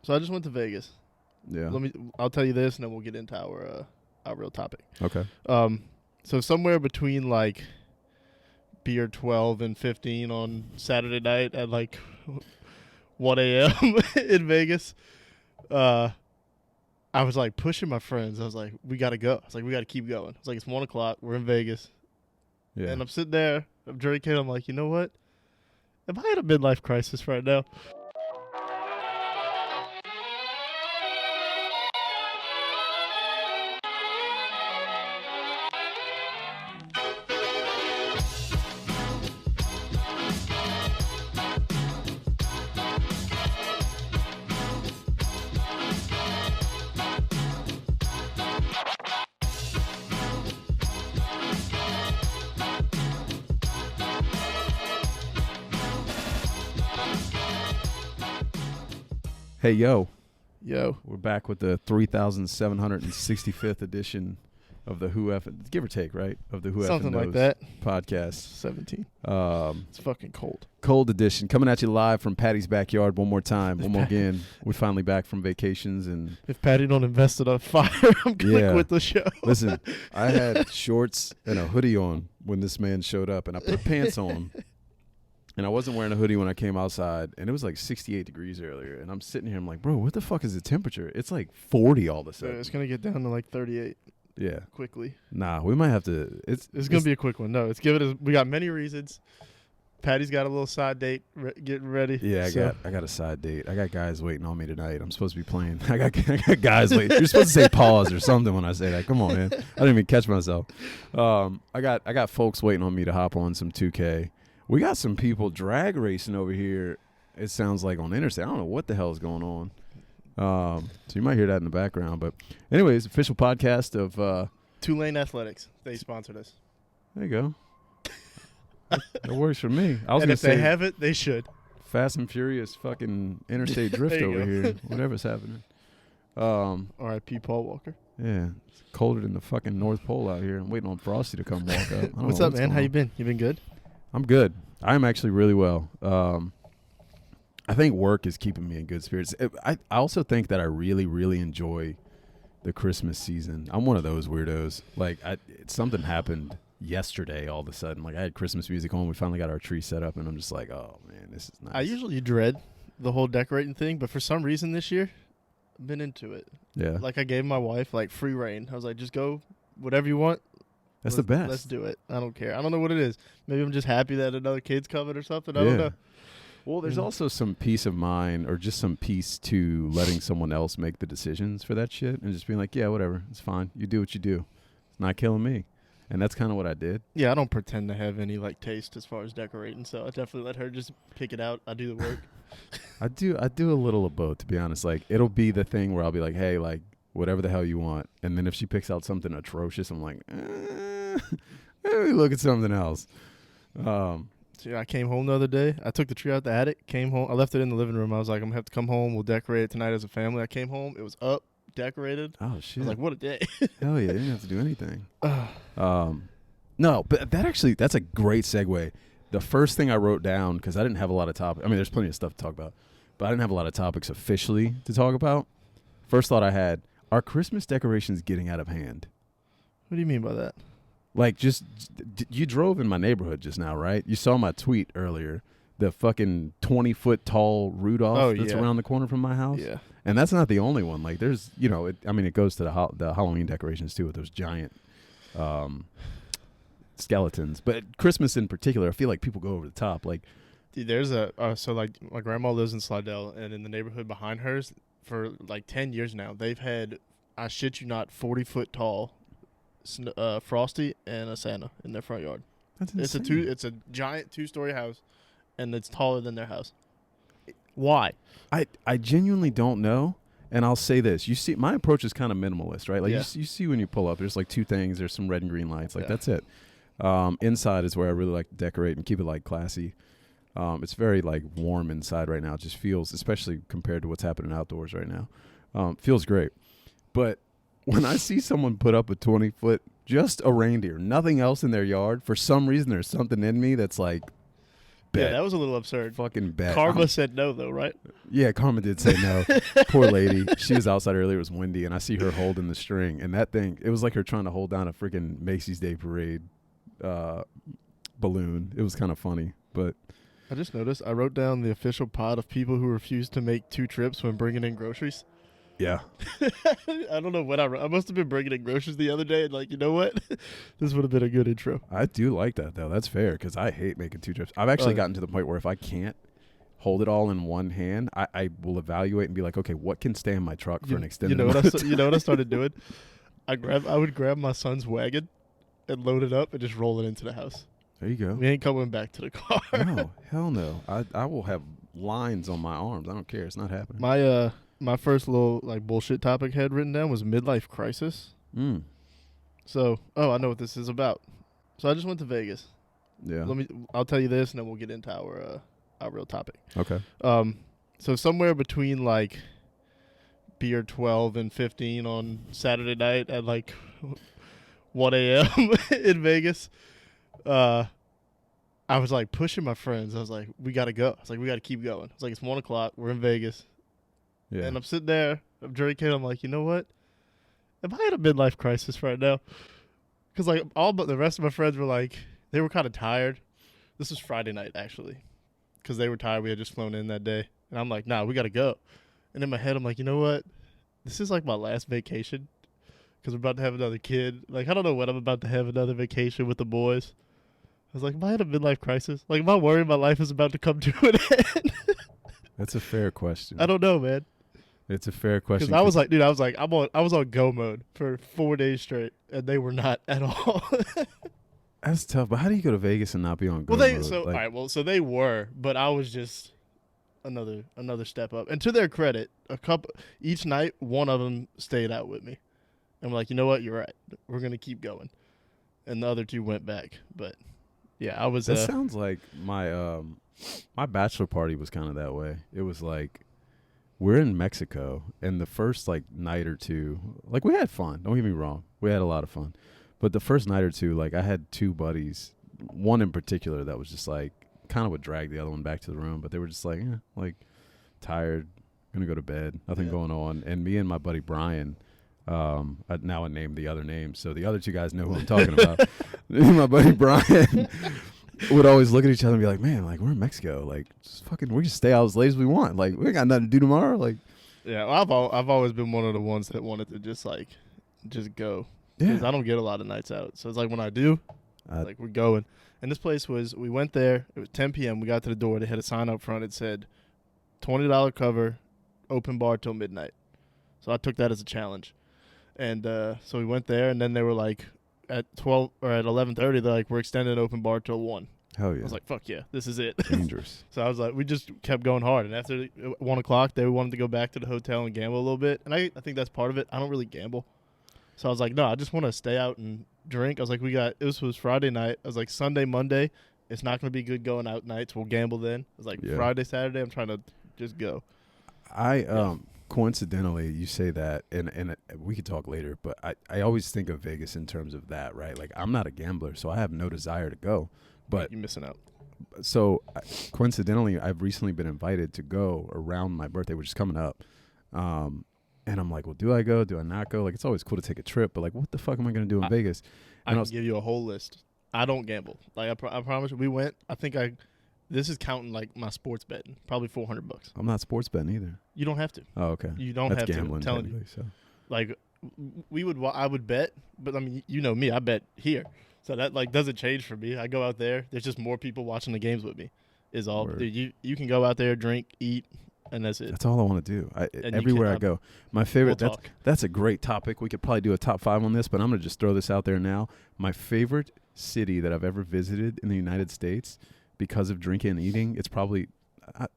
So I just went to Vegas. Yeah. I'll tell you this, and then we'll get into our real topic. Okay. So somewhere between like beer 12 and 15 on Saturday night at like 1 a.m. in Vegas. I was like pushing my friends. I was like, we got to go. I was like, we got to keep going. It's like, it's 1 o'clock. We're in Vegas. Yeah. And I'm sitting there. I'm drinking. I'm like, you know what? Am I in a midlife crisis right now? Hey, yo. Yo. We're back with the 3,765th edition of the Who F, give or take, right? Of the Who F Something like that. podcast. 17. It's fucking cold. Cold edition. Coming at you live from Patty's backyard one more time. One more again. We're finally back from vacations. And if Patty don't invest in a fire, I'm going to quit the show. Listen, I had shorts and a hoodie on when this man showed up, and I put pants on. And I wasn't wearing a hoodie when I came outside, and it was like 68 degrees earlier. And I'm sitting here, I'm like, bro, what the fuck is the temperature? It's like 40 all of a sudden. It's going to get down to like 38. Yeah. Quickly. Nah, we might have to. It's going to be a quick one. No, we got many reasons. Patty's got a little side date getting ready. Yeah, I got a side date. I got guys waiting on me tonight. I'm supposed to be playing. I got guys waiting. You're supposed to say pause or something when I say that. Come on, man. I didn't even catch myself. I got folks waiting on me to hop on some 2K. We got some people drag racing over here. It sounds like on the interstate. I don't know what the hell is going on. So you might hear that in the background. But anyways, official podcast of Tulane Athletics. They sponsored us. There you go. That works for me. I was and gonna if say they have it, they should. Fast and Furious fucking interstate drift over here. Whatever's happening. R.I.P. Paul Walker. Yeah. It's colder than the fucking North Pole out here. I'm waiting on Frosty to come walk up. What's up, man? How you been? You been good? I'm good. I'm actually really well. I think work is keeping me in good spirits. I also think that I really, really enjoy the Christmas season. I'm one of those weirdos. Like, something happened yesterday all of a sudden. Like, I had Christmas music on. We finally got our tree set up, and I'm just like, oh, man, this is nice. I usually dread the whole decorating thing, but for some reason this year, I've been into it. Yeah. Like, I gave my wife, like, free reign. I was like, just go whatever you want. That's the best. Let's do it. I don't care. I don't know what it is. Maybe I'm just happy that another kid's coming or something. I don't know. Well, there's also some peace of mind or just some peace to letting someone else make the decisions for that shit and just being like, yeah, whatever. It's fine. You do what you do. It's not killing me. And that's kind of what I did. Yeah, I don't pretend to have any, like, taste as far as decorating, so I definitely let her just pick it out. I do the work. I do a little of both, to be honest. Like, it'll be the thing where I'll be like, hey, like, whatever the hell you want. And then if she picks out something atrocious, I'm like, maybe look at something else. So I came home the other day. I took the tree out the attic, came home. I left it in the living room. I was like, I'm going to have to come home. We'll decorate it tonight as a family. I came home. It was up, decorated. Oh, shit. I was like, what a day. Hell yeah. You didn't have to do anything. No, but that's a great segue. The first thing I wrote down, because I didn't have a lot of topics. I mean, there's plenty of stuff to talk about, but I didn't have a lot of topics officially to talk about. First thought I had, are Christmas decorations getting out of hand? What do you mean by that? Like, just you drove in my neighborhood just now, right? You saw my tweet earlier. The fucking 20-foot tall Rudolph that's around the corner from my house. Yeah. And that's not the only one. Like, there's, it goes to the Halloween decorations too with those giant skeletons. But Christmas in particular, I feel like people go over the top. Like, dude, there's so like my grandma lives in Slidell, and in the neighborhood behind hers for like 10 years now, they've had, I shit you not, 40-foot tall Frosty and a Santa in their front yard. That's insane. It's a giant 2-story house, and it's taller than their house. Why? I genuinely don't know. And I'll say this. You see, my approach is kind of minimalist, right? Like, you see when you pull up, there's like 2 things. There's some red and green lights. Like, that's it. Inside is where I really like to decorate and keep it, like, classy. It's very, like, warm inside right now. It just feels, especially compared to what's happening outdoors right now, feels great. But when I see someone put up a 20-foot, just a reindeer, nothing else in their yard, for some reason there's something in me that's like, bet. Yeah, that was a little absurd. Fucking bet. Karma said no, though, right? Yeah, Karma did say no. Poor lady. She was outside earlier. It was windy, and I see her holding the string. And that thing, it was like her trying to hold down a freaking Macy's Day Parade balloon. It was kind of funny, but I just noticed I wrote down the official pot of people who refuse to make 2 trips when bringing in groceries. yeah. I don't know what I wrote. I must have been bringing in groceries the other day, and like, you know what? This would have been a good intro. I do like that, though. That's fair, because I hate making 2 trips. I've actually gotten to the point where if I can't hold it all in one hand, I will evaluate and be like, okay, what can stay in my truck for an extended amount of time? You know what I started doing? I would grab my son's wagon and load it up and just roll it into the house. There you go. We ain't coming back to the car. No, hell no. I will have lines on my arms. I don't care. It's not happening. My first little like bullshit topic I had written down was midlife crisis. So, I know what this is about. So I just went to Vegas. Yeah. I'll tell you this, and then we'll get into our real topic. Okay. So somewhere between like beer 12 and 15 on Saturday night at like 1 a.m. in Vegas, I was like pushing my friends. I was like, we got to go. I was like, we got to keep going. It's like, it's 1 o'clock. We're in Vegas. Yeah. And I'm sitting there, I'm drinking. I'm like, you know what? Am I in a midlife crisis right now? Because like all but the rest of my friends were like, they were kind of tired. This was Friday night, actually, because they were tired. We had just flown in that day. And I'm like, nah, we got to go. And in my head, I'm like, you know what? This is like my last vacation because we're about to have another kid. Like, I don't know when I'm about to have another vacation with the boys. I was like, am I in a midlife crisis? Like, am I worried my life is about to come to an end? That's a fair question. I don't know, man. It's a fair question. Because I was like, dude, I was on go mode for 4 days straight, and they were not at all. That's tough. But how do you go to Vegas and not be on go Well, mode? all right. Well, so they were, but I was just another step up. And to their credit, each night, one of them stayed out with me. And I'm like, you know what? You're right. We're gonna keep going. And the other 2 went back. But yeah, I was. That sounds like my my bachelor party was kind of that way. It was like, we're in Mexico, and the first like night or 2, like we had fun. Don't get me wrong, we had a lot of fun. But the first night or 2, like I had 2 buddies, one in particular that was just like kind of would drag the other one back to the room, but they were just like, like tired, gonna go to bed, nothing going on. And me and my buddy Brian, I named the other name, so the other 2 guys know who I'm talking about. Me and my buddy Brian would always look at each other and be like, man, like we're in Mexico, like just fucking, we just stay out as late as we want, like we ain't got nothing to do tomorrow, like. Yeah, well, I've always been one of the ones that wanted to just go. Because I don't get a lot of nights out. So it's like when I do, like we're going. And this place we went there. It was 10 p.m. We got to the door. They had a sign up front. It said $20 cover, open bar till midnight. So I took that as a challenge. And so we went there, and then they were like, at 12 or at 11:30, they're like, we're extending open bar till 1. Hell yeah. I was like, fuck yeah, this is it. Dangerous. So I was like, we just kept going hard. And after 1 o'clock, they wanted to go back to the hotel and gamble a little bit. And I think that's part of it. I don't really gamble. So I was like, no, I just want to stay out and drink. I was like, this was Friday night. I was like, Sunday, Monday, it's not going to be good going out nights. We'll gamble then. I was like, Friday, Saturday, I'm trying to just go. Coincidentally, you say that, and we could talk later, but I always think of Vegas in terms of that, right? Like, I'm not a gambler, so I have no desire to go. But you're missing out. So, coincidentally, I've recently been invited to go around my birthday, which is coming up. And I'm like, well, do I go? Do I not go? Like, it's always cool to take a trip, but like, what the fuck am I going to do in Vegas? I can give you a whole list. I don't gamble. Like, I promise you, we went. This is counting like my sports betting, probably $400. I'm not sports betting either. You don't have to. Oh, okay. You don't That's have gambling, to. I'm telling you. So. Like, I would bet, but I mean, you know me, I bet here. So that like doesn't change for me. I go out there. There's just more people watching the games with me. Is all. Dude, you can go out there, drink, eat, and that's it. That's all I want to do. Everywhere I go. My favorite. That's a great topic. We could probably do a top 5 on this, but I'm gonna just throw this out there now. My favorite city that I've ever visited in the United States, because of drinking and eating, it's probably.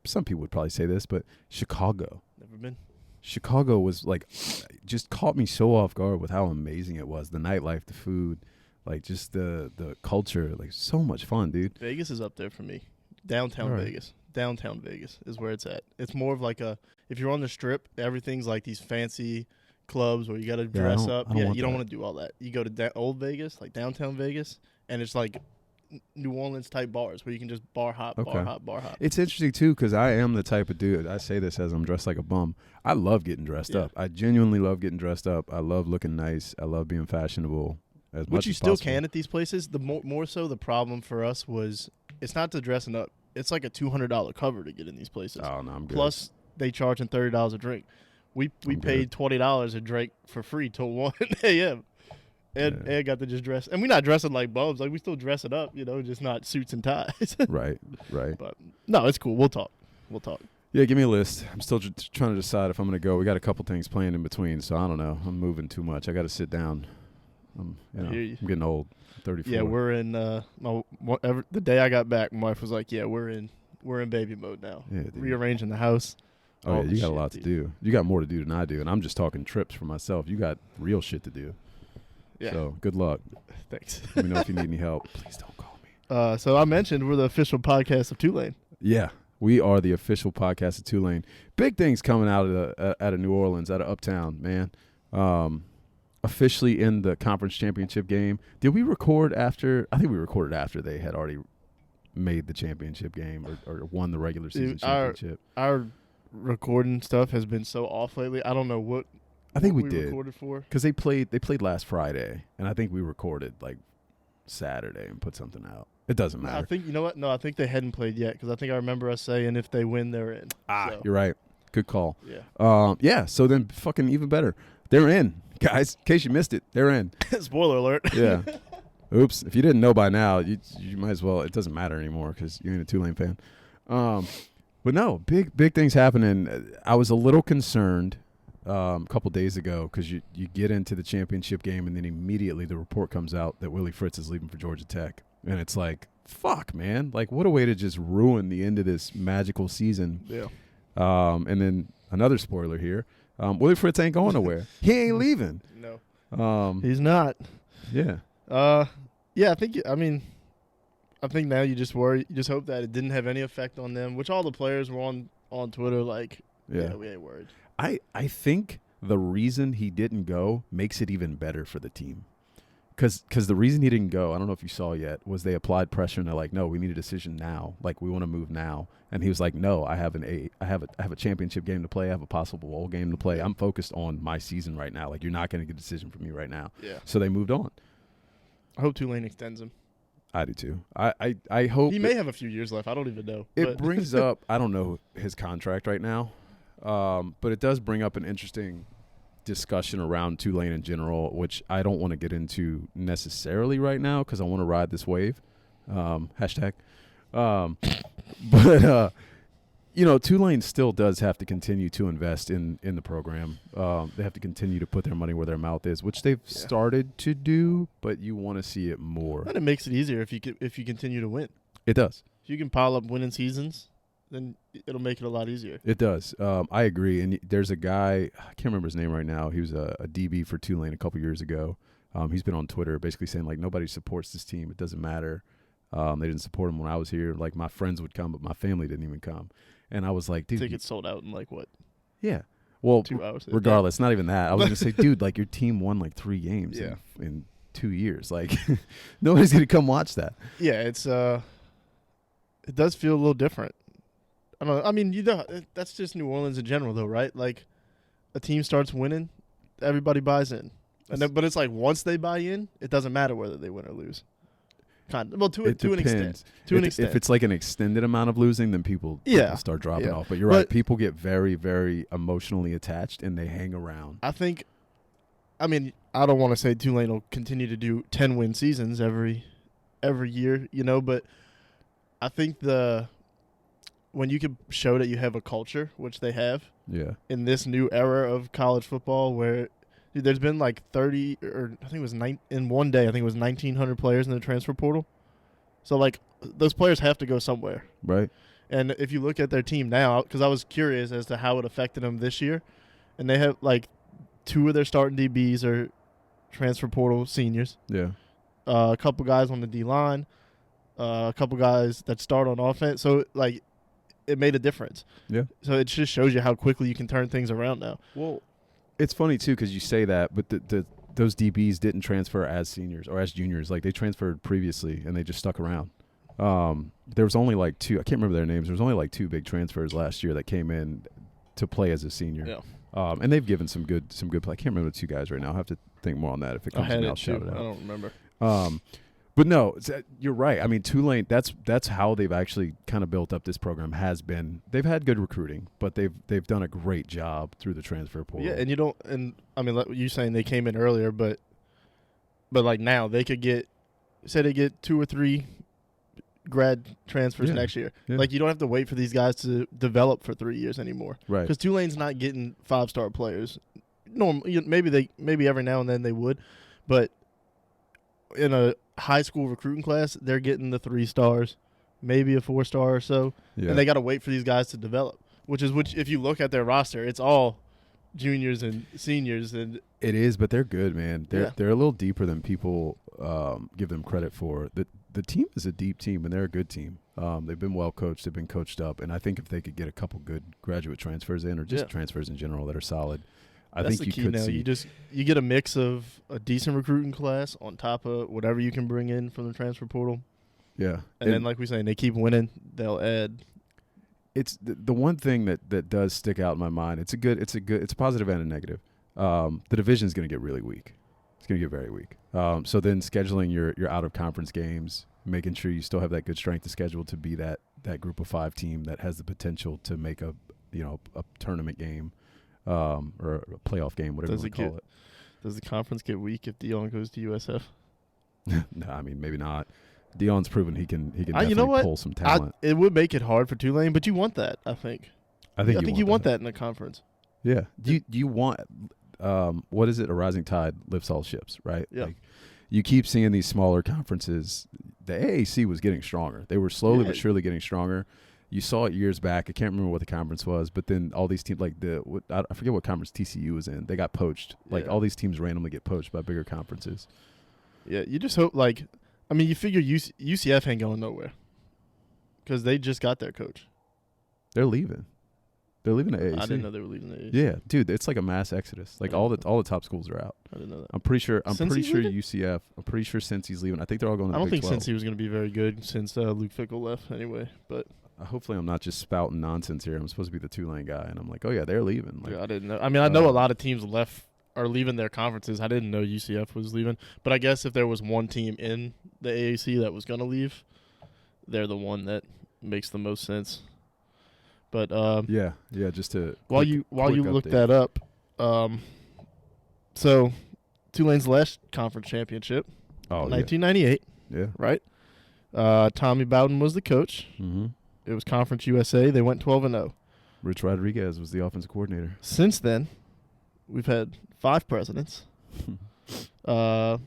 Some people would probably say this, but Chicago. Never been. Chicago was like, just caught me so off guard with how amazing it was. The nightlife, the food, like just the culture, like so much fun, dude. Vegas is up there for me. Downtown Vegas. Downtown Vegas is where it's at. It's more of like if you're on the Strip, everything's like these fancy clubs where you got to dress up. You don't want to do all that. You go to old Vegas, like downtown Vegas, and it's like New Orleans type bars where you can just bar hop, Okay. bar hop, bar hop. It's interesting, too, because I am the type of dude. I say this as I'm dressed like a bum. I love getting dressed up. I genuinely love getting dressed up. I love looking nice. I love being fashionable as much Which you as still possible. can at these places. The more so the problem for us was it's not the dressing up. It's like a $200 cover to get in these places. Oh, no, I'm good. Plus they charging $30 a drink. We paid $20 a drink for free till 1 a.m. And got to just dress. And we're not dressing like bums. Like, we still dress it up, just not suits and ties. Right. But, no, it's cool. We'll talk. Yeah, give me a list. I'm still trying to decide if I'm going to go. We got a couple things planned in between, so I don't know. I'm moving too much. I got to sit down. I'm getting old. 34. Yeah, we're in the day I got back, my wife was like, "Yeah, we're in baby mode now. Yeah, dude. Rearranging the house." Oh, yeah, you got a shit, lot to do. You got more to do than I do, and I'm just talking trips for myself. You got real shit to do. Yeah. So good luck. Thanks. Let me know if you need any help. Please don't call me. So I mentioned we're the official podcast of Tulane. Yeah, we are the official podcast of Tulane. Big things coming out of New Orleans, out of Uptown, man. Officially in the conference championship game. Did we record after? I think we recorded after they had already made the championship game or won the regular season championship. Our recording stuff has been so off lately. I don't know what. I think what we did recorded for because they played last Friday, and I think we recorded like Saturday and put something out. It doesn't matter. I think, you know what? No, I think they hadn't played yet because I think I remember us saying if they win, they're in. You're right. Good call. Yeah. Yeah. So then, fucking even better, they're in, guys. In case you missed it, they're in. Spoiler alert. Yeah. Oops. If you didn't know by now, you might as well. It doesn't matter anymore because you ain't a Tulane fan. But no, big things happening. I was a little concerned a couple days ago because you get into the championship game and then immediately the report comes out that Willie Fritz is leaving for Georgia Tech, and it's like, fuck, man, like what a way to just ruin the end of this magical season. Yeah. And then another spoiler here, Willie Fritz ain't going nowhere. He ain't leaving. No. He's not. Yeah. Yeah. I think now you just worry. You just hope that it didn't have any effect on them. Which all the players were on Twitter like, yeah, we ain't worried. I think the reason he didn't go makes it even better for the team. Because the reason he didn't go, I don't know if you saw yet, was they applied pressure and they're like, no, we need a decision now. Like, we want to move now. And he was like, no, I have a championship game to play. I have a possible bowl game to play. I'm focused on my season right now. Like, you're not going to get a decision from me right now. Yeah. So they moved on. I hope Tulane extends him. I do too. I hope he may have a few years left. I don't even know. It brings up, I don't know his contract right now, but it does bring up an interesting discussion around Tulane in general, which I don't want to get into necessarily right now because I want to ride this wave. Hashtag. But Tulane still does have to continue to invest in the program. They have to continue to put their money where their mouth is, which they've started to do, but you want to see it more. And it makes it easier if you continue to win. It does. If you can pile up winning seasons, then it'll make it a lot easier. It does. I agree. And there's a guy, I can't remember his name right now. He was a DB for Tulane a couple years ago. He's been on Twitter basically saying, like, nobody supports this team. It doesn't matter. They didn't support him when I was here. Like, my friends would come, but my family didn't even come. And I was like, dude. Tickets sold out in like what? Yeah. Well, 2 hours. Regardless, not even that. I was going to say, dude, like, your team won like 3 games in 2 years. Like, nobody's going to come watch that. Yeah, it's it does feel a little different. I don't know. I mean, that's just New Orleans in general, though, right? Like, a team starts winning, everybody buys in. But it's like once they buy in, it doesn't matter whether they win or lose. Well, to an extent. If it's like an extended amount of losing, then people start dropping off. But you're right. People get very, very emotionally attached, and they hang around. I don't want to say Tulane will continue to do 10-win seasons every year, but I think when you can show that you have a culture, which they have, in this new era of college football, where there's been like 30, or I think it was in one day, I think it was 1,900 players in the transfer portal. So, like, those players have to go somewhere. Right. And if you look at their team now, because I was curious as to how it affected them this year, and they have, like, 2 of their starting DBs are transfer portal seniors. Yeah. A couple guys on the D-line, a couple guys that start on offense. So, like, it made a difference. Yeah. So it just shows you how quickly you can turn things around now. Well, it's funny, too, because you say that, but those DBs didn't transfer as seniors or as juniors. Like, they transferred previously, and they just stuck around. There was only like 2. I can't remember their names. There was only like 2 big transfers last year that came in to play as a senior. Yeah. And they've given some good play. I can't remember the 2 guys right now. I'll have to think more on that if it comes in. I'll shout it out. I don't remember. But no, you're right. I mean, Tulane, that's how they've actually kind of built up this program. Has been, they've had good recruiting, but they've done a great job through the transfer portal. Yeah, and I mean, like you saying they came in earlier, but like now they could get, say they get 2 or 3 grad transfers next year. Yeah. Like, you don't have to wait for these guys to develop for 3 years anymore. Right. Because Tulane's not getting 5-star players. Maybe every now and then they would, but in a high school recruiting class, they're getting the 3 stars, maybe a 4-star or so, and they got to wait for these guys to develop. Which if you look at their roster, it's all juniors and seniors, and it is, but they're good, man. They're a little deeper than people give them credit for. The team is a deep team, and they're a good team. They've been well coached, they've been coached up, and I think if they could get a couple good graduate transfers in, or just transfers in general that are solid, I think you could see. You get a mix of a decent recruiting class on top of whatever you can bring in from the transfer portal. Yeah, and then like we saying, they keep winning, they'll add. It's the one thing that does stick out in my mind. It's a positive and a negative. The division is going to get really weak. It's going to get very weak. So then scheduling your out of conference games, making sure you still have that good strength of schedule to be that group of 5 team that has the potential to make a tournament game. Or a playoff game, whatever you want to call it. Does the conference get weak if Dion goes to USF? No, I mean, maybe not. Dion's proven he can definitely pull some talent. It would make it hard for Tulane, but you want that, I think. I think you want that in the conference. Yeah. Do you want what is it? A rising tide lifts all ships, right? Yeah. Like, you keep seeing these smaller conferences. The AAC was getting stronger. They were slowly but surely getting stronger. You saw it years back. I can't remember what the conference was, but then all these teams, like I forget what conference TCU was in. They got poached. Like, all these teams randomly get poached by bigger conferences. Yeah, you just hope, like, I mean, you figure UCF ain't going nowhere because they just got their coach. They're leaving. They're leaving the AAC. I didn't know they were leaving the AAC. Yeah, dude, it's like a mass exodus. Like, all the top schools are out. I didn't know that. I'm pretty sure leaving? UCF. I'm pretty sure Cincy's leaving. I think they're all going to the I don't Big think 12. Cincy was going to be very good since Luke Fickell left anyway, but. Hopefully I'm not just spouting nonsense here. I'm supposed to be the Tulane guy, and I'm like, oh, yeah, they're leaving. Like, I didn't know. I mean, I know a lot of teams are leaving their conferences. I didn't know UCF was leaving. But I guess if there was one team in the AAC that was going to leave, they're the one that makes the most sense. But just to while you look that up, so Tulane's last conference championship, 1998. Yeah. Right? Tommy Bowden was the coach. Mm-hmm. It was Conference USA. They went 12-0. Rich Rodriguez was the offensive coordinator. Since then, we've had 5 presidents. That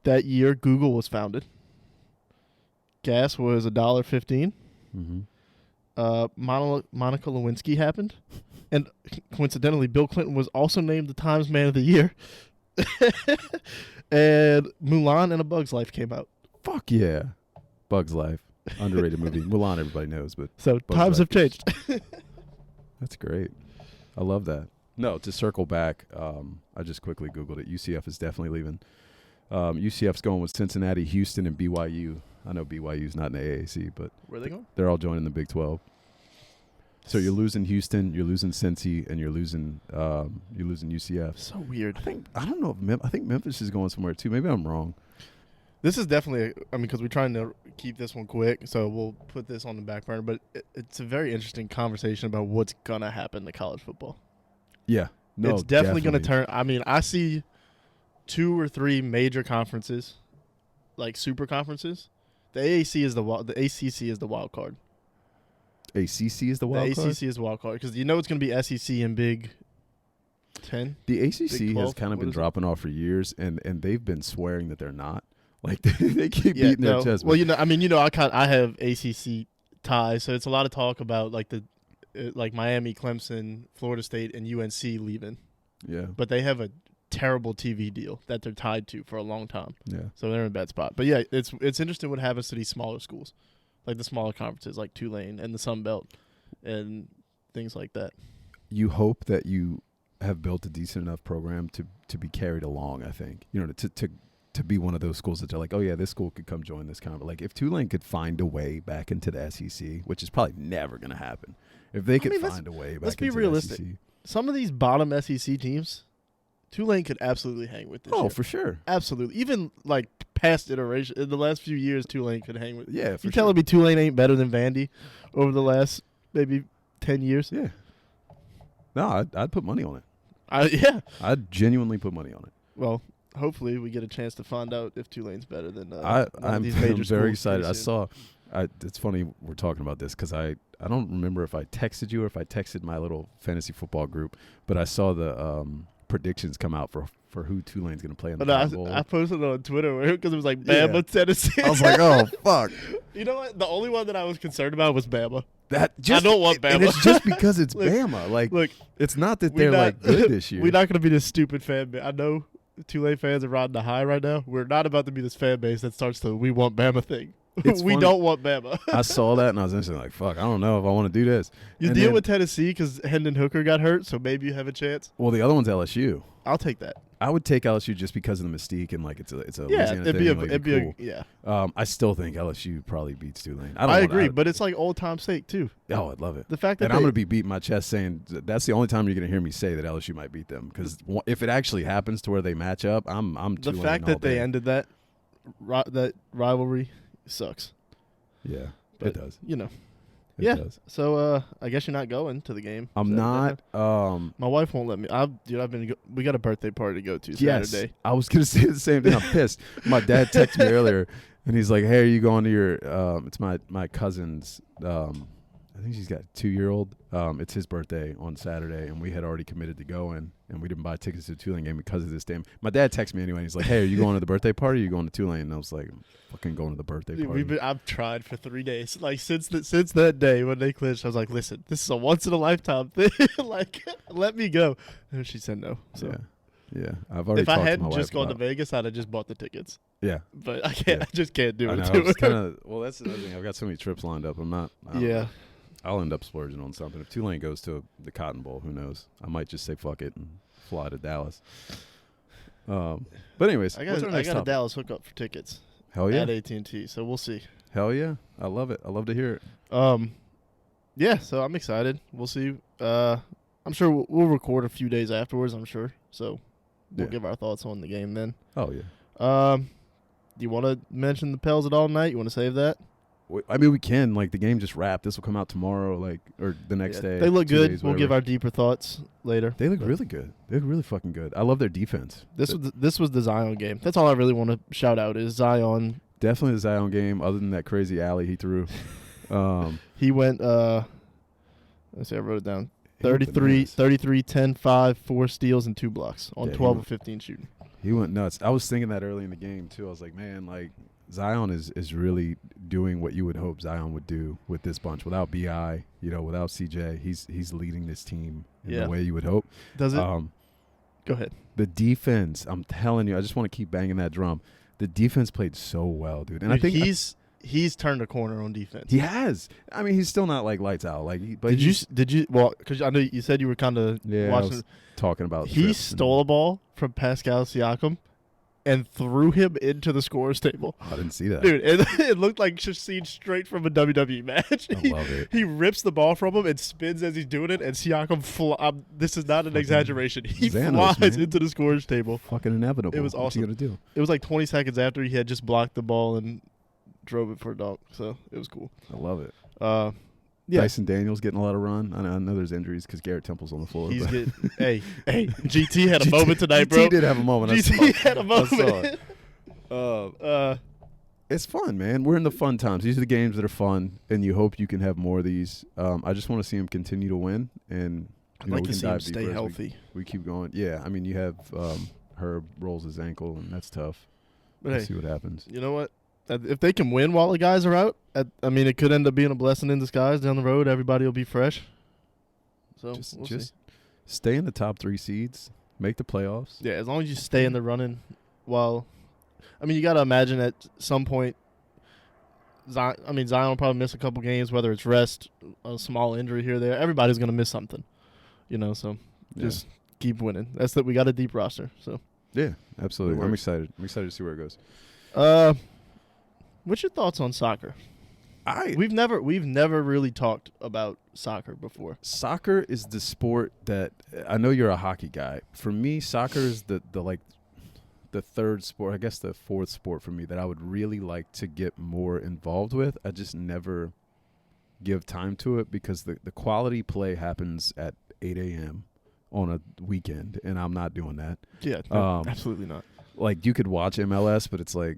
year, Google was founded. Gas was $1.15. Mm-hmm. Monica Lewinsky happened. And coincidentally, Bill Clinton was also named the Times Man of the Year. And Mulan and A Bug's Life came out. Fuck yeah. Bug's Life. Underrated movie. Mulan, everybody knows, but so times have changed. That's great. I love that. No, to circle back, I just quickly Googled it. UCF is definitely leaving. UCF's going with Cincinnati, Houston, and BYU. I know BYU's not in the AAC, but where are they going? They're all joining the Big 12. So you're losing Houston, you're losing Cincy, and you're losing UCF. So weird. I don't know. I think Memphis is going somewhere too. Maybe I'm wrong. This is definitely, because we're trying to keep this one quick, so we'll put this on the back burner. But it's a very interesting conversation about what's going to happen to college football. Yeah. No, it's definitely going to turn. I mean, I see 2 or 3 major conferences, like super conferences. The ACC is the wild card. ACC is the wild card? The ACC is the wild card because it's going to be SEC and Big 10. The ACC has kind of been dropping off for years, and they've been swearing that they're not. Like, they keep beating their chest. Well, I have ACC ties, so it's a lot of talk about like Miami, Clemson, Florida State, and UNC leaving. Yeah. But they have a terrible TV deal that they're tied to for a long time. Yeah. So they're in a bad spot. But yeah, it's interesting what happens to these smaller schools, like the smaller conferences, like Tulane and the Sun Belt, and things like that. You hope that you have built a decent enough program to be carried along. I think to be one of those schools that they're like, oh yeah, this school could come join this kind of like if Tulane could find a way back into the SEC, which is probably never going to happen. If they could find a way back let's be into realistic. the SEC. Some of these bottom SEC teams, Tulane could absolutely hang with this. Oh, year. for sure. Absolutely. Even like past iteration in the last few years, Tulane could hang with. Yeah, for you sure. telling me Tulane ain't better than Vandy over the last maybe 10 years? Yeah. No, I'd put money on it. Yeah. I'd genuinely put money on it. Well, hopefully we get a chance to find out if Tulane's better than I'm these major schools. very excited. pretty soon. It's funny we're talking about this because I don't remember if I texted you or if I texted my little fantasy football group, but I saw the predictions come out for who Tulane's going to play in the Cotton Bowl. I posted it on Twitter because it was like Bama, Tennessee. I was like, oh, fuck. You know what? The only one that I was concerned about was Bama. I don't want Bama. And it's just because it's Look, Bama. Like, look, it's not that they're like good this year. We're not going to be this stupid fan base. I know Tulane fans are riding the high right now. We're not about to be this fan base that starts the "we want Bama" thing. It's we funny. don't want Bama. I saw that and I was instantly like, fuck, I don't know if I want to do this. You deal with Tennessee because Hendon Hooker got hurt, so maybe you have a chance. Well, the other one's LSU. I'll take that. I would take LSU just because of the mystique and like it's a Louisiana it'd thing. be cool. yeah. I still think LSU probably beats Tulane. I agree, but it's like old time sake too. Oh, I'd love it. The fact that I'm going to be beating my chest saying that's the only time you're going to hear me say that LSU might beat them because if it actually happens to where they match up, I'm the Tulane fact all that they day. ended that rivalry sucks. Yeah, But, it does. It yeah. does. So I guess you're not going to the game. I'm not. My wife won't let me. We got a birthday party to go to Yes, Saturday. I was going to say the same thing. I'm pissed. My dad texted me earlier, and he's like, "Hey, are you going to your?" It's my cousin's. I think she's got a 2-year-old. It's his birthday on Saturday, and we had already committed to going, and we didn't buy tickets to the Tulane game because of this damn. My dad texted me anyway, and he's like, "Hey, are you going to the birthday party? Or are you going to Tulane?" And I was like, "I'm fucking going to the birthday party." I've tried for 3 days. Like since that day when they clinched, I was like, "Listen, this is a once in a lifetime thing. Like, let me go." And she said no. So yeah. I've already. if I talked to hadn't my just wife gone to about- Vegas, I'd have just bought the tickets. Yeah. But I can't. Yeah. I just can't do I it. know. To It's her. well, that's another thing. I've got so many trips lined up. I'm not. I don't Yeah. know. I'll end up splurging on something. If Tulane goes to the Cotton Bowl, who knows? I might just say fuck it and fly to Dallas. But anyways, I what's our got next a topic? Dallas hookup for tickets Hell yeah. at AT&T. So we'll see. Hell yeah. I love it. I love to hear it. Yeah. So I'm excited. We'll see. I'm sure we'll record a few days afterwards. I'm sure. So we'll Yeah. give our thoughts on the game then. Oh yeah. Do you want to mention the Pels at all tonight? You want to save that? I mean, we can. Like, the game just wrapped. This will come out tomorrow, or the next Yeah, day. they look 2 good. days, We'll whatever. give our deeper thoughts later. They look But really good. They look really fucking good. I love their defense. This was the Zion game. That's all I really want to shout out is Zion. Definitely the Zion game, other than that crazy alley he threw. He went, let's see, I wrote it down. He went 33, 10, 5, 4 steals, and 2 blocks on Yeah, he 12 went- of 15 shooting. He went nuts. I was thinking that early in the game, too. I was like, man, like, Zion is really doing what you would hope Zion would do with this bunch. Without B.I., without C.J., he's leading this team in the way you would hope. Does it? Go ahead. The defense, I'm telling you, I just want to keep banging that drum. The defense played so well, dude. And Dude, I think he's turned a corner on defense. he has. I mean, he's still not like lights out. Like, but Did you? Well, because I know you said you were kind of I watching. was talking about. He trips stole a ball from Pascal Siakam and threw him into the scorer's table. I didn't see that, Dude, it looked like just seen straight from a WWE match. I love it. He rips the ball from him and spins as he's doing it, and Siakam this is not an exaggeration. He Xanos, flies man. into the scorer's table. Fucking inevitable. It was What you awesome. gonna do? It was like 20 seconds after he had just blocked the ball and drove it for a dunk. So it was cool. I love it. Yeah. Dyson Daniels getting a lot of run. I know there's injuries because Garrett Temple's on the floor. He's but getting hey, GT had a moment tonight, bro. GT did have a moment. GT had a I saw moment. it. It's fun, man. We're in the fun times. These are the games that are fun, and you hope you can have more of these. I just want to see him continue to win, and I'd we like to can see him dive stay deeper as healthy. we keep going. Yeah, I mean, you have Herb rolls his ankle, and that's tough. But We'll hey, see what happens. you know what? If they can win while the guys are out, I mean, it could end up being a blessing in disguise down the road. Everybody will be fresh. So we'll see. Just stay in the top 3 seeds, make the playoffs. Yeah, as long as you stay in the running while I mean, you got to imagine at some point Zion will probably miss a couple games, whether it's rest, a small injury here or there. Everybody's going to miss something. So just keep winning. That's that we got a deep roster. So Yeah, absolutely. It I'm works. excited. I'm excited to see where it goes. What's your thoughts on soccer? I We've never really talked about soccer before. Soccer is the sport that I know you're a hockey guy. For me, soccer is the third sport, I guess the fourth sport for me that I would really like to get more involved with. I just never give time to it because the quality play happens at 8 a.m. on a weekend, and I'm not doing that. Yeah, no, absolutely not. Like, you could watch MLS, but it's like,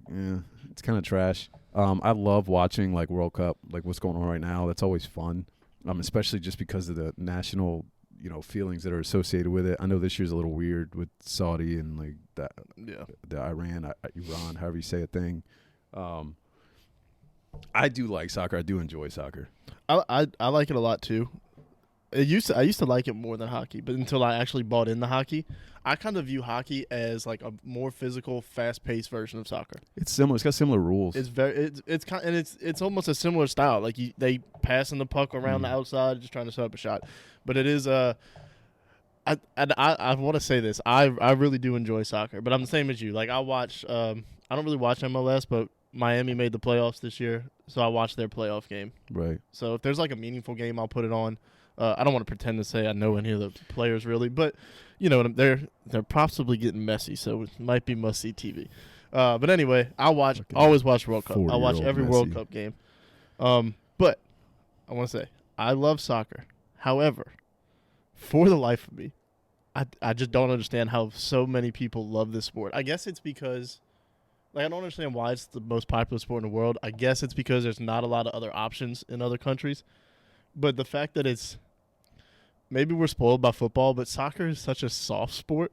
it's kind of trash. I love watching, like, World Cup, like what's going on right now. That's always fun, especially just because of the national, feelings that are associated with it. I know this year's a little weird with Saudi and, like, the Iran, however you say a thing. I do like soccer. I do enjoy soccer. I like it a lot too. I used to like it more than hockey, but until I actually bought into hockey, I kind of view hockey as like a more physical, fast-paced version of soccer. It's similar. It's got similar rules. It's almost a similar style. Like they passing the puck around the outside, just trying to set up a shot. But it is I want to say this. I really do enjoy soccer, but I'm the same as you. Like I watch. I don't really watch MLS, but Miami made the playoffs this year, so I watched their playoff game. Right. So if there's like a meaningful game, I'll put it on. I don't want to pretend to say I know any of the players really, but they're possibly getting messy, so it might be must-see TV. But anyway, always watch World Cup. I watch every messy. World Cup game. But I want to say I love soccer. However, for the life of me, I just don't understand how so many people love this sport. I guess it's because, like, I don't understand why it's the most popular sport in the world. I guess it's because there's not a lot of other options in other countries. But the fact that it's maybe we're spoiled by football, but soccer is such a soft sport.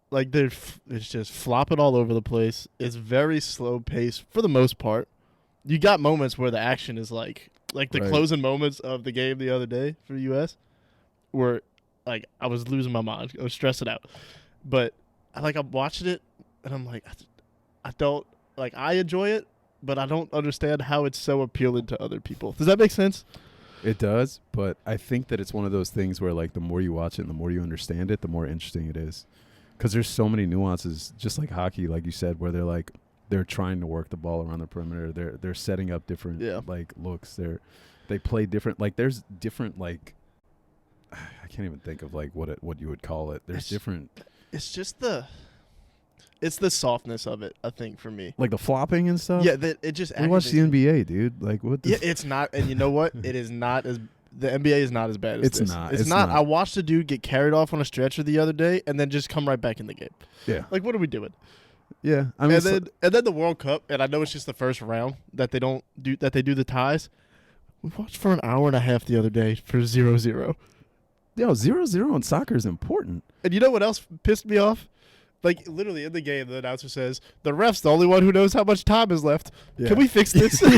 Like it's just flopping all over the place. It's very slow paced for the most part. You got moments where the action is like the Right. closing moments of the game the other day for the U.S. where like I was losing my mind. I was stressing out. But I'm watching it and I'm like, I don't like. I enjoy it, but I don't understand how it's so appealing to other people. Does that make sense? It does, but I think that it's one of those things where, like, the more you watch it and the more you understand it, the more interesting it is. Because there's so many nuances, just like hockey, like you said, where they're trying to work the ball around the perimeter. They're setting up different like looks. They play different. Like, there's different, like, I can't even think of like what you would call it. There's different. It's just it's the softness of it, I think, for me. Like the flopping and stuff. Yeah, that it just. We watch the NBA, dude. Like, what? Yeah, it's not, and you know what? It is not as. The NBA is not as bad as It's this. not. It's not. I watched a dude get carried off on a stretcher the other day, and then just come right back in the game. Yeah. Like, what are we doing? Yeah. I mean, and then the World Cup, and I know it's just the first round that they do the ties. We watched for an hour and a half the other day for 0-0. Yo, 0-0 in soccer is important. And you know what else pissed me off? Like, literally in the game, the announcer says, the ref's the only one who knows how much time is left. Yeah. Can we fix this? Dude,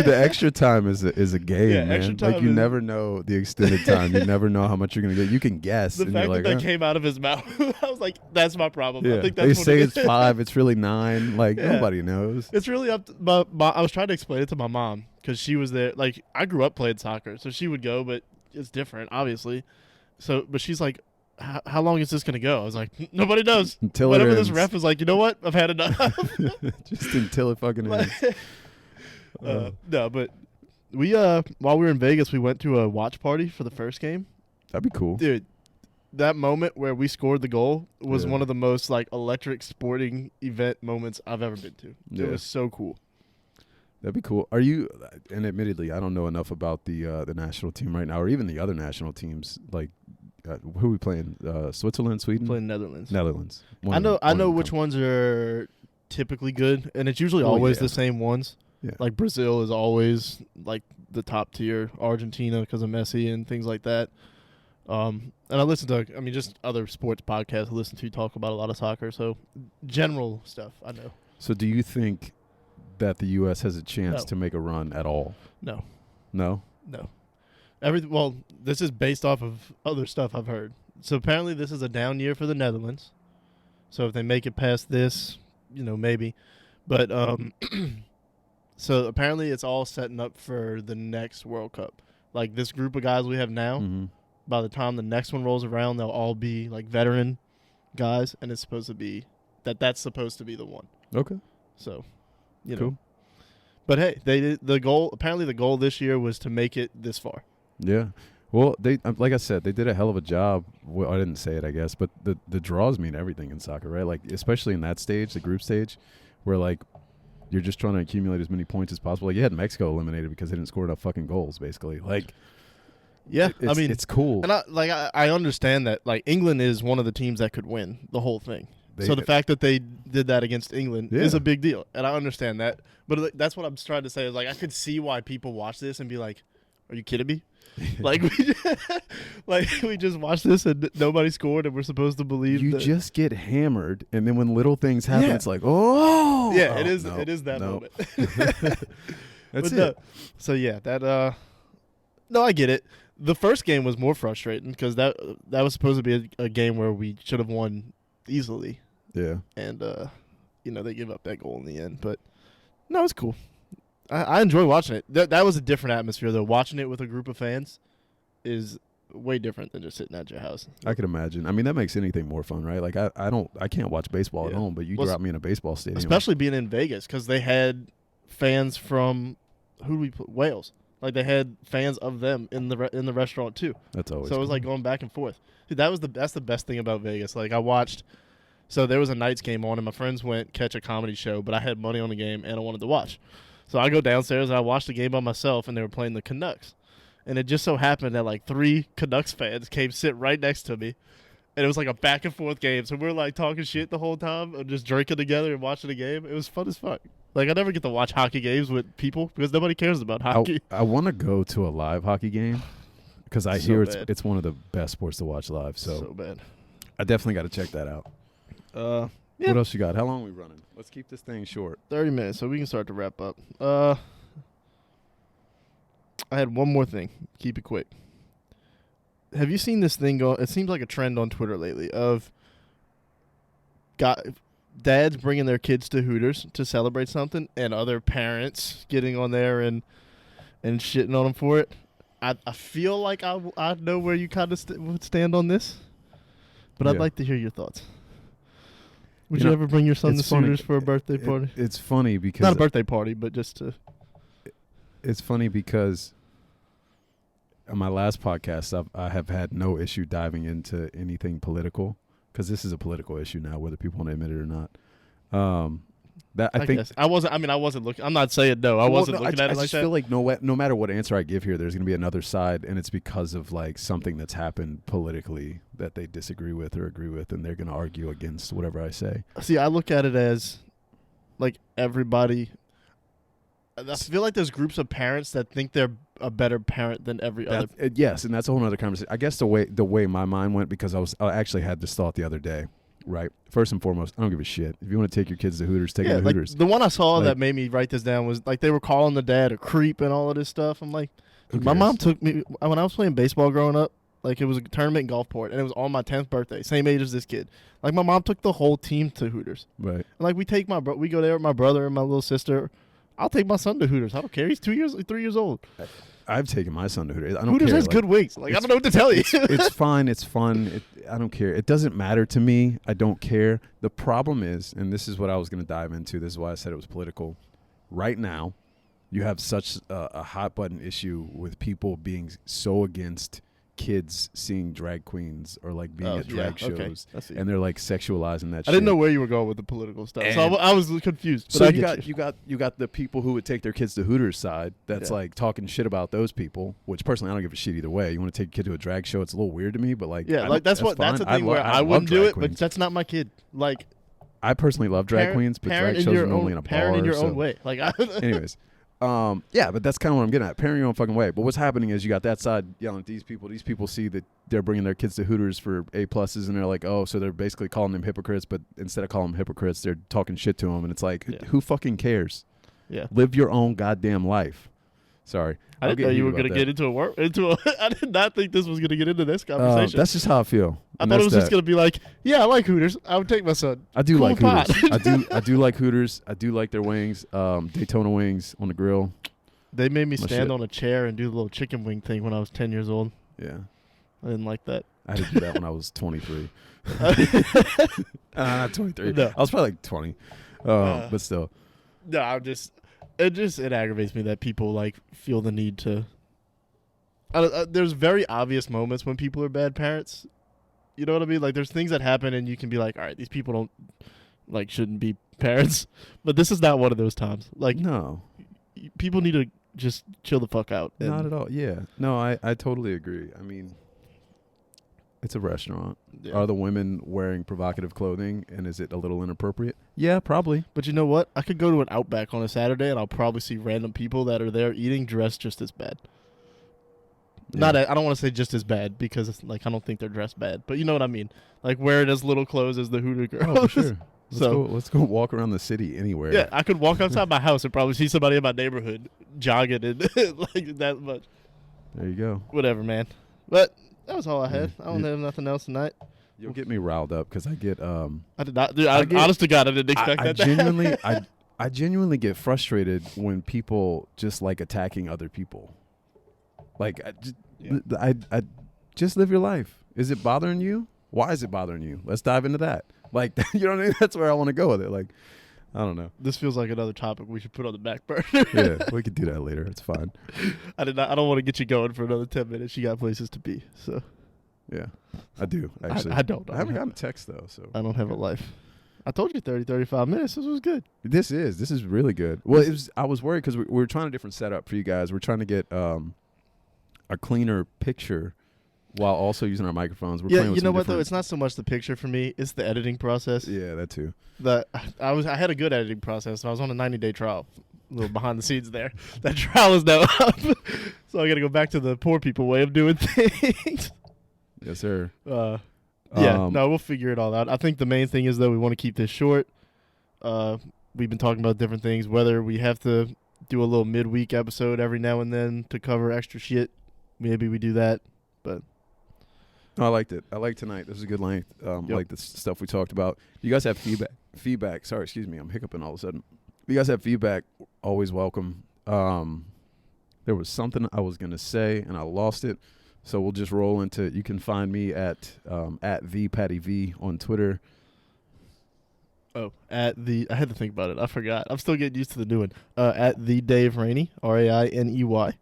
the extra time is a game, man. Extra time like, you never know the extended time. You never know how much you're going to get. You can guess. The and fact you're that like, that came out of his mouth, I was like, that's my problem. Yeah. I think that's they what say it it's is. 5. It's really 9. Like, nobody knows. It's really up to I was trying to explain it to my mom because she was there. Like, I grew up playing soccer, so she would go, but it's different, obviously. So, but she's like, how long is this going to go? I was like, nobody knows. Until Whatever it this ends. ref is like, you know what? I've had enough. Just until it fucking ends. No, but we while we were in Vegas, we went to a watch party for the first game. That'd be cool. Dude, that moment where we scored the goal was Yeah. one of the most like electric sporting event moments I've ever been to. Yeah. It was so cool. That'd be cool. Are you? And admittedly, I don't know enough about the national team right now, or even the other national teams. Like, who are we playing? Switzerland, Sweden, Playing Netherlands. Netherlands. I know which ones are typically good, and it's usually always the same ones. Yeah. Like Brazil is always like the top tier. Argentina because of Messi and things like that. And I listen to, just other sports podcasts I listen to talk about a lot of soccer. So general stuff I know. So do you think that the U.S. has a chance No. to make a run at all? No. No? No. Well, this is based off of other stuff I've heard. So apparently this is a down year for the Netherlands. So if they make it past this, maybe. But so apparently it's all setting up for the next World Cup. Like this group of guys we have now, Mm-hmm. by the time the next one rolls around, they'll all be like veteran guys, and it's supposed to be that's supposed to be the one. Okay. So, you know. Cool. But hey, they did the goal. Apparently, the goal this year was to make it this far. Yeah. Well, they like I said, they did a hell of a job. Well, I didn't say it, I guess, but the draws mean everything in soccer, right? Like, especially in that stage, the group stage, where like you're just trying to accumulate as many points as possible. Like, you had Mexico eliminated because they didn't score enough fucking goals, basically. Like, yeah, I mean, it's cool. And I understand that like England is one of the teams that could win the whole thing. So the fact that they did that against England is a big deal, and I understand that. But that's what I'm trying to say is like I could see why people watch this and be like, "Are you kidding me?" Like we just watched this and nobody scored, and we're supposed to believe you just get hammered, and then when little things happen, it's like, oh, yeah, it is. It is that moment. That's it. So yeah, that no, I get it. The first game was more frustrating because that was supposed to be a game where we should have won easily. Yeah, and they give up that goal in the end, but no, it's cool. I enjoy watching it. That was a different atmosphere though. Watching it with a group of fans is way different than just sitting at your house. I could imagine. I mean, that makes anything more fun, right? Like I can't watch baseball at home, but you drop me in a baseball stadium, especially being in Vegas because they had fans from Wales. Like they had fans of them in the restaurant too. That's always so. It was like going back and forth. Dude, that's the best thing about Vegas. Like I watched. So there was a Knights game on, and my friends went catch a comedy show, but I had money on the game, and I wanted to watch. So I go downstairs, and I watched the game by myself, and they were playing the Canucks. And it just so happened that, like, 3 Canucks fans came sit right next to me, and it was like a back-and-forth game. So we were, like, talking shit the whole time and just drinking together and watching the game. It was fun as fuck. Like, I never get to watch hockey games with people because nobody cares about hockey. I want to go to a live hockey game because I hear it's one of the best sports to watch live. So bad. I definitely got to check that out. Yeah. What else you got? How long are we running? Let's keep this thing short. 30 minutes, so we can start to wrap up. I had one more thing. Keep it quick. Have you seen this thing go? It seems like a trend on Twitter lately of dads bringing their kids to Hooters to celebrate something, and other parents getting on there and shitting on them for it. I feel like I know where you kind of would stand on this, but I'd like to hear your thoughts. Would you ever bring your son to Hooters for a birthday party? It's funny because... Not a birthday party, but just to... It's funny because on my last podcast, I have had no issue diving into anything political because this is a political issue now, whether people want to admit it or not. I think guess. I wasn't looking. I'm not saying no. I wasn't looking at it like that. I just feel like no matter what answer I give here, there's going to be another side, and it's because of like something that's happened politically that they disagree with or agree with, and they're going to argue against whatever I say. See, I look at it as like everybody. I feel like there's groups of parents that think they're a better parent than every other. Yes, and that's a whole other conversation. I guess the way my mind went, because I actually had this thought the other day. Right. First and foremost, I don't give a shit. If you want to take your kids to Hooters, take them to Hooters. The one I saw that made me write this down was like they were calling the dad a creep and all of this stuff. I'm like, my mom took me when I was playing baseball growing up. Like it was a tournament in Gulfport, and it was on my 10th birthday, same age as this kid. Like my mom took the whole team to Hooters. Right. And like we go there with my brother and my little sister. I'll take my son to Hooters. I don't care. He's 3 years old. I've taken my son to Hooters. Hooters has good wings. Like I don't know what to tell you. It's fine. It's fun. I don't care. It doesn't matter to me. I don't care. The problem is, and this is what I was going to dive into. This is why I said it was political. Right now, you have such a hot button issue with people being so against kids seeing drag queens or like being at drag shows, and they're like sexualizing that shit. I didn't know where you were going with the political stuff, so I was confused. But so you got the people who would take their kids to Hooters side that's like talking shit about those people, which personally I don't give a shit either way. You want to take a kid to a drag show, it's a little weird to me, but like that's the thing where I wouldn't do it, but that's not my kid. Like I personally love drag queens, but drag shows are normally in a bar. Parent in your own way. Like anyways. Yeah, but that's kind of what I'm getting at. Parent your own fucking way. But what's happening is you got that side yelling at these people. These people see that they're bringing their kids to Hooters for A+, and they're like, oh, so they're basically calling them hypocrites. But instead of calling them hypocrites, they're talking shit to them. And it's like, who fucking cares? Yeah. Live your own goddamn life. Sorry. I didn't know you were going to get into I did not think this was going to get into this conversation. That's just how I feel. I thought it was just going to be like, yeah, I like Hooters. I would take my son. I do like Hooters. I do like Hooters. I do like their wings. Daytona wings on the grill. They made me stand on a chair and do the little chicken wing thing when I was 10 years old. Yeah. I didn't like that. I had to do that when I was 23. Not 23. No. I was probably like 20. But still. No, it aggravates me that people like feel the need to. There's very obvious moments when people are bad parents. You know what I mean? Like there's things that happen and you can be like, all right, these people don't like shouldn't be parents, but this is not one of those times. Like no, people need to just chill the fuck out. Not at all. Yeah. No, I totally agree. I mean, it's a restaurant. Yeah. Are the women wearing provocative clothing, and is it a little inappropriate? Yeah, probably. But you know what? I could go to an Outback on a Saturday, and I'll probably see random people that are there eating dressed just as bad. Yeah. I don't want to say just as bad because it's like I don't think they're dressed bad, but you know what I mean. Like wearing as little clothes as the Hooters girls. Oh, for sure. Let's go walk around the city anywhere. Yeah, I could walk outside my house and probably see somebody in my neighborhood jogging and like that much. There you go. Whatever, man. But that was all I had. I don't have nothing else tonight. You'll get me riled up because I get. I did not. Dude, honest to God, I didn't expect that. Genuinely, I genuinely get frustrated when people just like attacking other people. Like, I just live your life. Is it bothering you? Why is it bothering you? Let's dive into that. Like, you know what I mean? That's where I want to go with it. Like, I don't know. This feels like another topic we should put on the back burner. Yeah, we could do that later. It's fine. I don't want to get you going for another 10 minutes. You got places to be. So, yeah, I do actually. I don't. I haven't gotten a text though, so I don't have a life. I told you 35 minutes. This was good. This is really good. Well, I was worried because we were trying a different setup for you guys. We're trying to get a cleaner picture while also using our microphones. We're playing with you know what though? It's not so much the picture for me; it's the editing process. Yeah, that too. I had a good editing process. I was on a 90-day trial. A little behind the scenes there. That trial is now up, so I got to go back to the poor people way of doing things. Yes, sir. No, we'll figure it all out. I think the main thing is though we want to keep this short. We've been talking about different things. Whether we have to do a little midweek episode every now and then to cover extra shit, maybe we do that. But. I liked it. I liked tonight. This is a good length. Like the stuff we talked about. You guys have feedback. Sorry, excuse me. I'm hiccuping all of a sudden. If you guys have feedback, always welcome. There was something I was going to say, and I lost it. So we'll just roll into it. You can find me at @ThePattyV on Twitter. Oh, I had to think about it. I forgot. I'm still getting used to the new one. @TheDaveRainey, RAINEY.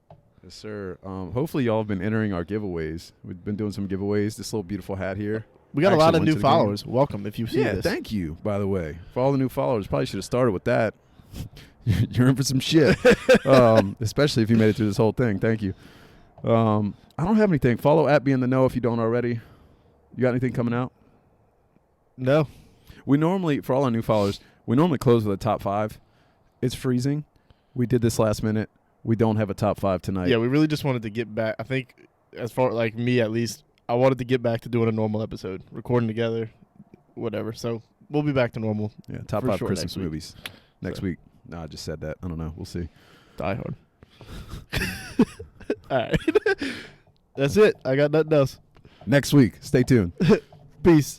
Yes, sir. Hopefully y'all have been entering our giveaways. We've been doing some giveaways. This little beautiful hat here. We got a lot of new followers. Welcome if you see this. Yeah, thank you, by the way. For all the new followers, probably should have started with that. You're in for some shit. Especially if you made it through this whole thing. Thank you. I don't have anything. Follow @BeInTheKnow if you don't already. You got anything coming out? No. We normally, for all our new followers, we normally close with a top 5. It's freezing. We did this last minute. We don't have a top 5 tonight. Yeah, we really just wanted to get back. I think, as far like me at least, I wanted to get back to doing a normal episode, recording together, whatever. So we'll be back to normal. Yeah, top 5 Christmas movies next week. No, I just said that. I don't know. We'll see. Die Hard. All right. That's it. I got nothing else. Next week. Stay tuned. Peace.